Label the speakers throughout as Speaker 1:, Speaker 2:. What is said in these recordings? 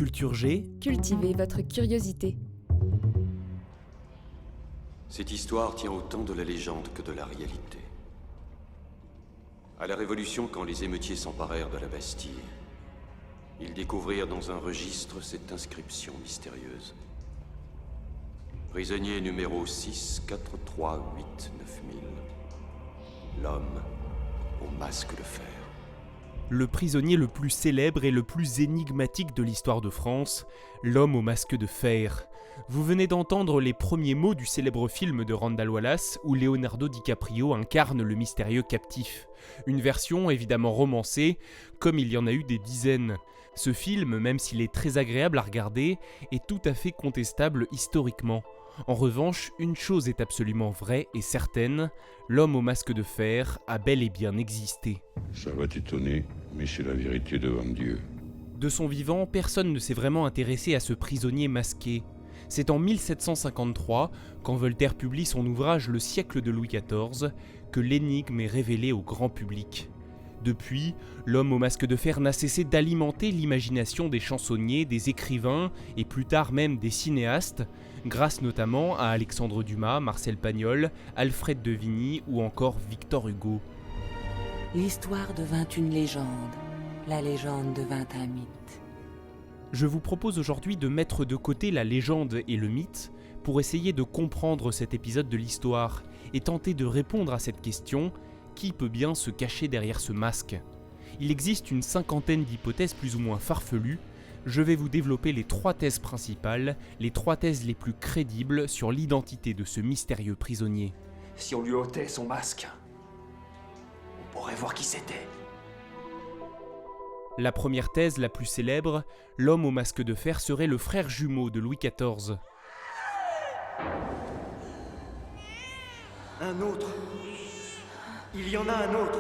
Speaker 1: Culture G,
Speaker 2: Cultivez votre curiosité.
Speaker 3: Cette histoire tient autant de la légende que de la réalité. À la Révolution, quand les émeutiers s'emparèrent de la Bastille, ils découvrirent dans un registre cette inscription mystérieuse. Prisonnier numéro 6, 4, 3, 8, 9000. L'homme au masque de fer.
Speaker 1: le prisonnier le plus célèbre et le plus énigmatique de l'histoire de France, l'homme au masque de fer. Vous venez d'entendre les premiers mots du célèbre film de Randall Wallace où Leonardo DiCaprio incarne le mystérieux captif. Une version évidemment romancée, comme il y en a eu des dizaines. Ce film, même s'il est très agréable à regarder, est tout à fait contestable historiquement. En revanche, une chose est absolument vraie et certaine, l'homme au masque de fer a bel et bien existé.
Speaker 4: Ça va t'étonner, mais c'est la vérité devant Dieu.
Speaker 1: De son vivant, personne ne s'est vraiment intéressé à ce prisonnier masqué. C'est en 1753, quand Voltaire publie son ouvrage Le siècle de Louis XIV, que l'énigme est révélée au grand public. Depuis, l'homme au masque de fer n'a cessé d'alimenter l'imagination des chansonniers, des écrivains et plus tard même des cinéastes, grâce notamment à Alexandre Dumas, Marcel Pagnol, Alfred de Vigny ou encore Victor Hugo.
Speaker 5: L'histoire devint une légende, la légende devint un mythe.
Speaker 1: Je vous propose aujourd'hui de mettre de côté la légende et le mythe pour essayer de comprendre cet épisode de l'histoire et tenter de répondre à cette question: qui peut bien se cacher derrière ce masque ? Il existe une cinquantaine d'hypothèses plus ou moins farfelues. Je vais vous développer les 3 thèses principales, les 3 thèses les plus crédibles sur l'identité de ce mystérieux prisonnier.
Speaker 6: Si on lui ôtait son masque, on pourrait voir qui c'était.
Speaker 1: La première thèse, la plus célèbre, l'homme au masque de fer serait le frère jumeau de Louis XIV.
Speaker 6: Un autre. Il y en a un autre.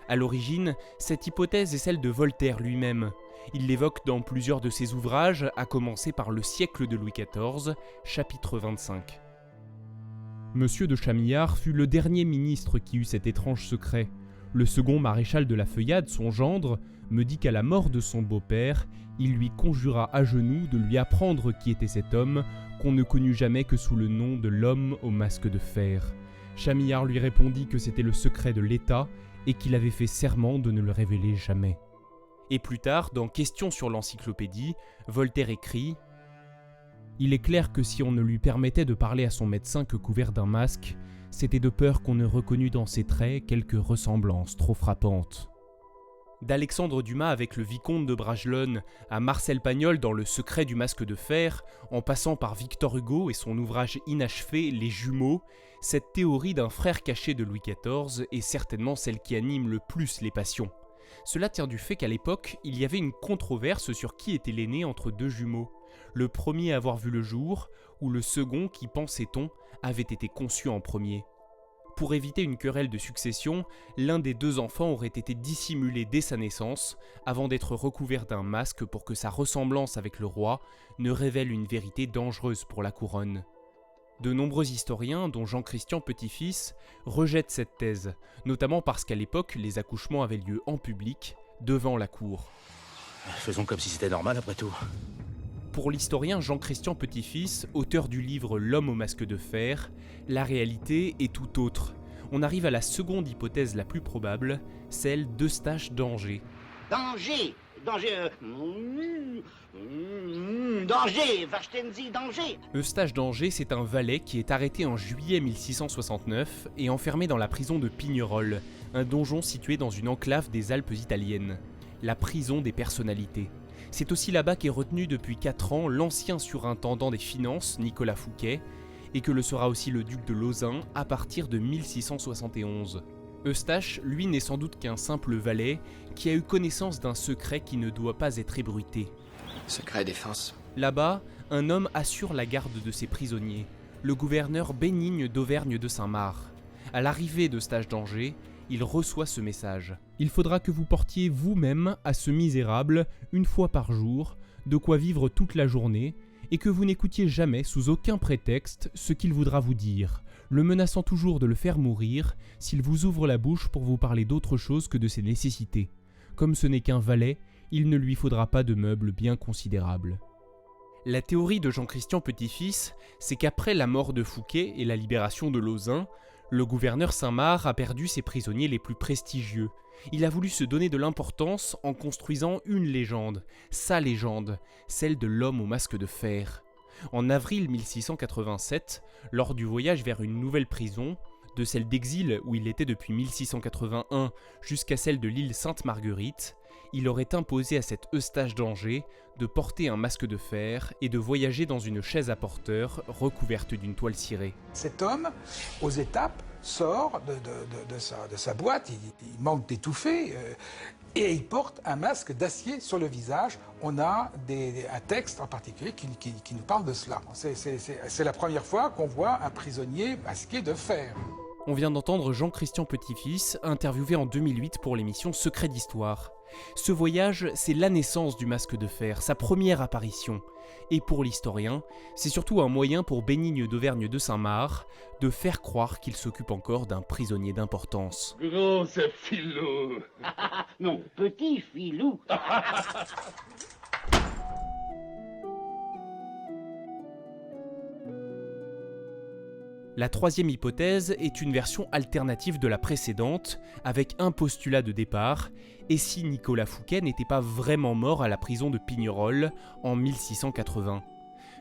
Speaker 1: À l'origine, cette hypothèse est celle de Voltaire lui-même. Il l'évoque dans plusieurs de ses ouvrages, à commencer par Le siècle de Louis XIV, chapitre 25. Monsieur de Chamillard fut le dernier ministre qui eut cet étrange secret. Le second maréchal de la Feuillade, son gendre, me dit qu'à la mort de son beau-père, il lui conjura à genoux de lui apprendre qui était cet homme, qu'on ne connut jamais que sous le nom de l'homme au masque de fer. Chamillard lui répondit que c'était le secret de l'État et qu'il avait fait serment de ne le révéler jamais. Et plus tard, dans Questions sur l'encyclopédie, Voltaire écrit « Il est clair que si on ne lui permettait de parler à son médecin que couvert d'un masque, c'était de peur qu'on ne reconnût dans ses traits quelque ressemblance trop frappante. » D'Alexandre Dumas avec le vicomte de Bragelonne à Marcel Pagnol dans Le secret du masque de fer, en passant par Victor Hugo et son ouvrage inachevé Les Jumeaux, cette théorie d'un frère caché de Louis XIV est certainement celle qui anime le plus les passions. Cela tient du fait qu'à l'époque, il y avait une controverse sur qui était l'aîné entre 2 jumeaux. Le premier à avoir vu le jour, ou le second qui, pensait-on, avait été conçu en premier. Pour éviter une querelle de succession, l'un des 2 enfants aurait été dissimulé dès sa naissance, avant d'être recouvert d'un masque pour que sa ressemblance avec le roi ne révèle une vérité dangereuse pour la couronne. De nombreux historiens, dont Jean-Christian Petit-Fils, rejettent cette thèse, notamment parce qu'à l'époque, les accouchements avaient lieu en public, devant la cour.
Speaker 7: Faisons comme si c'était normal après tout.
Speaker 1: Pour l'historien Jean-Christian Petit-Fils, auteur du livre L'homme au masque de fer, la réalité est tout autre. On arrive à la seconde hypothèse la plus probable, celle d'Eustache d'Angers.
Speaker 8: Danger, danger, Warstenzi, danger.
Speaker 1: Eustache d'Angers, c'est un valet qui est arrêté en juillet 1669 et enfermé dans la prison de Pignerol, un donjon situé dans une enclave des Alpes italiennes, la prison des personnalités. C'est aussi là-bas qu'est retenu depuis 4 ans l'ancien surintendant des finances, Nicolas Fouquet, et que le sera aussi le duc de Lauzun à partir de 1671. Eustache, lui, n'est sans doute qu'un simple valet qui a eu connaissance d'un secret qui ne doit pas être ébruité.
Speaker 6: Secret défense.
Speaker 1: Là-bas, un homme assure la garde de ses prisonniers, le gouverneur Bénigne d'Auvergne de Saint-Marc. À l'arrivée d'Eustache d'Angers, il reçoit ce message. Il faudra que vous portiez vous-même à ce misérable, 1 fois par jour, de quoi vivre toute la journée, et que vous n'écoutiez jamais, sous aucun prétexte, ce qu'il voudra vous dire, le menaçant toujours de le faire mourir s'il vous ouvre la bouche pour vous parler d'autre chose que de ses nécessités. Comme ce n'est qu'un valet, il ne lui faudra pas de meubles bien considérables. La théorie de Jean-Christian Petit-Fils, c'est qu'après la mort de Fouquet et la libération de Lauzun, le gouverneur Saint-Marc a perdu ses prisonniers les plus prestigieux. Il a voulu se donner de l'importance en construisant une légende, sa légende, celle de l'homme au masque de fer. En avril 1687, lors du voyage vers une nouvelle prison, de celle d'exil où il était depuis 1681 jusqu'à celle de l'île Sainte-Marguerite, il aurait imposé à cet Eustache d'Angers de porter un masque de fer et de voyager dans une chaise à porteur recouverte d'une toile cirée.
Speaker 9: Cet homme, aux étapes, sort de sa boîte, il manque d'étouffer, et il porte un masque d'acier sur le visage. On a un texte en particulier qui nous parle de cela. C'est la première fois qu'on voit un prisonnier masqué de fer.
Speaker 1: On vient d'entendre Jean-Christian Petit-Fils, interviewé en 2008 pour l'émission Secret d'Histoire. Ce voyage, c'est la naissance du masque de fer, sa première apparition. Et pour l'historien, c'est surtout un moyen pour Bénigne d'Auvergne de Saint-Marc de faire croire qu'il s'occupe encore d'un prisonnier d'importance.
Speaker 10: Gros, c'est Filou.
Speaker 8: Non, petit Filou.
Speaker 1: La troisième hypothèse est une version alternative de la précédente, avec un postulat de départ, et si Nicolas Fouquet n'était pas vraiment mort à la prison de Pignerol en 1680.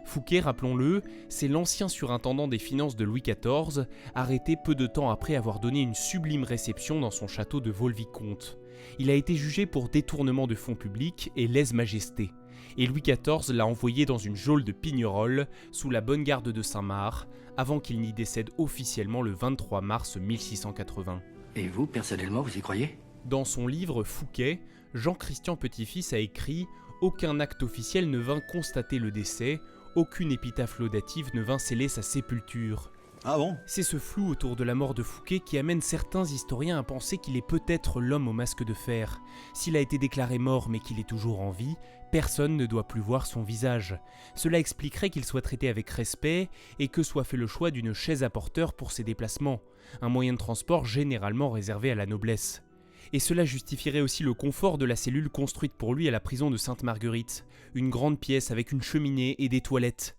Speaker 1: Fouquet, rappelons-le, c'est l'ancien surintendant des finances de Louis XIV, arrêté peu de temps après avoir donné une sublime réception dans son château de Vaux-le-Vicomte. Il a été jugé pour détournement de fonds publics et lèse-majesté. Et Louis XIV l'a envoyé dans une geôle de Pignerol, sous la bonne garde de Saint-Marc, avant qu'il n'y décède officiellement le 23 mars 1680.
Speaker 7: Et vous, personnellement, vous y croyez ?
Speaker 1: Dans son livre Fouquet, Jean-Christian Petit-Fils a écrit « Aucun acte officiel ne vint constater le décès, aucune épitaphe laudative ne vint sceller sa sépulture. »
Speaker 11: Ah bon ?
Speaker 1: C'est ce flou autour de la mort de Fouquet qui amène certains historiens à penser qu'il est peut-être l'homme au masque de fer. S'il a été déclaré mort mais qu'il est toujours en vie, personne ne doit plus voir son visage. Cela expliquerait qu'il soit traité avec respect et que soit fait le choix d'une chaise à porteur pour ses déplacements, un moyen de transport généralement réservé à la noblesse. Et cela justifierait aussi le confort de la cellule construite pour lui à la prison de Sainte-Marguerite, une grande pièce avec une cheminée et des toilettes.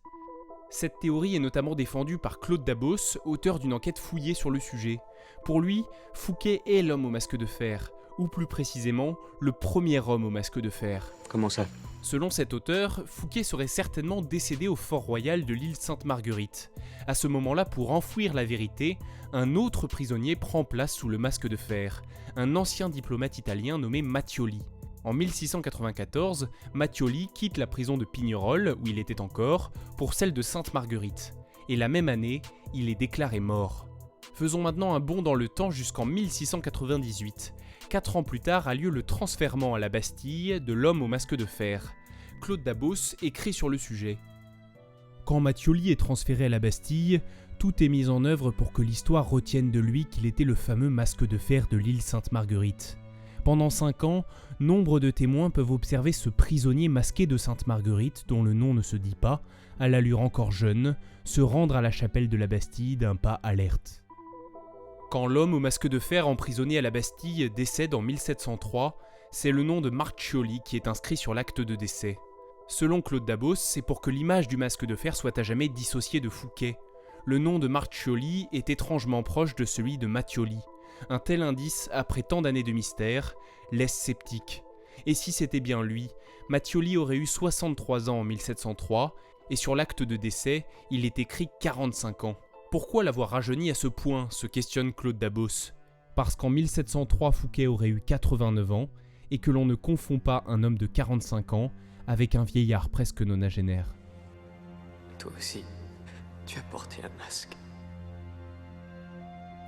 Speaker 1: Cette théorie est notamment défendue par Claude Dabos, auteur d'une enquête fouillée sur le sujet. Pour lui, Fouquet est l'homme au masque de fer, ou plus précisément, le premier homme au masque de fer.
Speaker 7: Comment ça ?
Speaker 1: Selon cet auteur, Fouquet serait certainement décédé au fort royal de l'île Sainte-Marguerite. À ce moment-là, pour enfouir la vérité, un autre prisonnier prend place sous le masque de fer, un ancien diplomate italien nommé Mattioli. En 1694, Mattioli quitte la prison de Pignerol, où il était encore, pour celle de Sainte-Marguerite. Et la même année, il est déclaré mort. Faisons maintenant un bond dans le temps jusqu'en 1698. 4 ans plus tard a lieu le transfèrement à la Bastille de l'homme au masque de fer. Claude Dabos écrit sur le sujet. Quand Mattioli est transféré à la Bastille, tout est mis en œuvre pour que l'histoire retienne de lui qu'il était le fameux masque de fer de l'île Sainte-Marguerite. Pendant 5 ans, nombre de témoins peuvent observer ce prisonnier masqué de Sainte-Marguerite, dont le nom ne se dit pas, à l'allure encore jeune, se rendre à la chapelle de la Bastille d'un pas alerte. Quand l'homme au masque de fer emprisonné à la Bastille décède en 1703, c'est le nom de Marchioli qui est inscrit sur l'acte de décès. Selon Claude Dabos, c'est pour que l'image du masque de fer soit à jamais dissociée de Fouquet. Le nom de Marchioli est étrangement proche de celui de Mattioli. Un tel indice, après tant d'années de mystère, laisse sceptique. Et si c'était bien lui, Mattioli aurait eu 63 ans en 1703, et sur l'acte de décès, il est écrit 45 ans. Pourquoi l'avoir rajeuni à ce point, se questionne Claude Dabos. Parce qu'en 1703, Fouquet aurait eu 89 ans, et que l'on ne confond pas un homme de 45 ans avec un vieillard presque nonagénaire.
Speaker 6: Toi aussi, tu as porté un masque.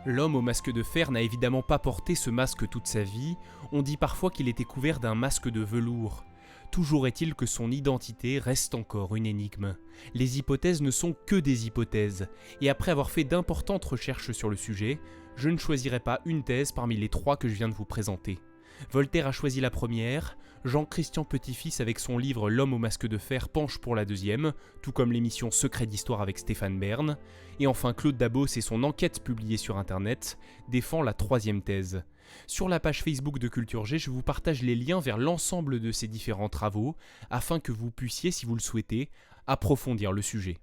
Speaker 1: L'homme au masque de fer n'a évidemment pas porté ce masque toute sa vie, on dit parfois qu'il était couvert d'un masque de velours. Toujours est-il que son identité reste encore une énigme. Les hypothèses ne sont que des hypothèses, et après avoir fait d'importantes recherches sur le sujet, je ne choisirai pas une thèse parmi les 3 que je viens de vous présenter. Voltaire a choisi la première, Jean-Christian Petit-Fils avec son livre L'homme au masque de fer penche pour la deuxième, tout comme l'émission Secret d'Histoire avec Stéphane Bern, et enfin Claude Dabos et son enquête publiée sur internet défend la troisième thèse. Sur la page Facebook de Culture G, je vous partage les liens vers l'ensemble de ces différents travaux, afin que vous puissiez, si vous le souhaitez, approfondir le sujet.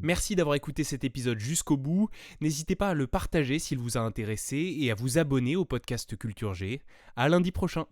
Speaker 1: Merci d'avoir écouté cet épisode jusqu'au bout, n'hésitez pas à le partager s'il vous a intéressé et à vous abonner au podcast Culture G. À lundi prochain.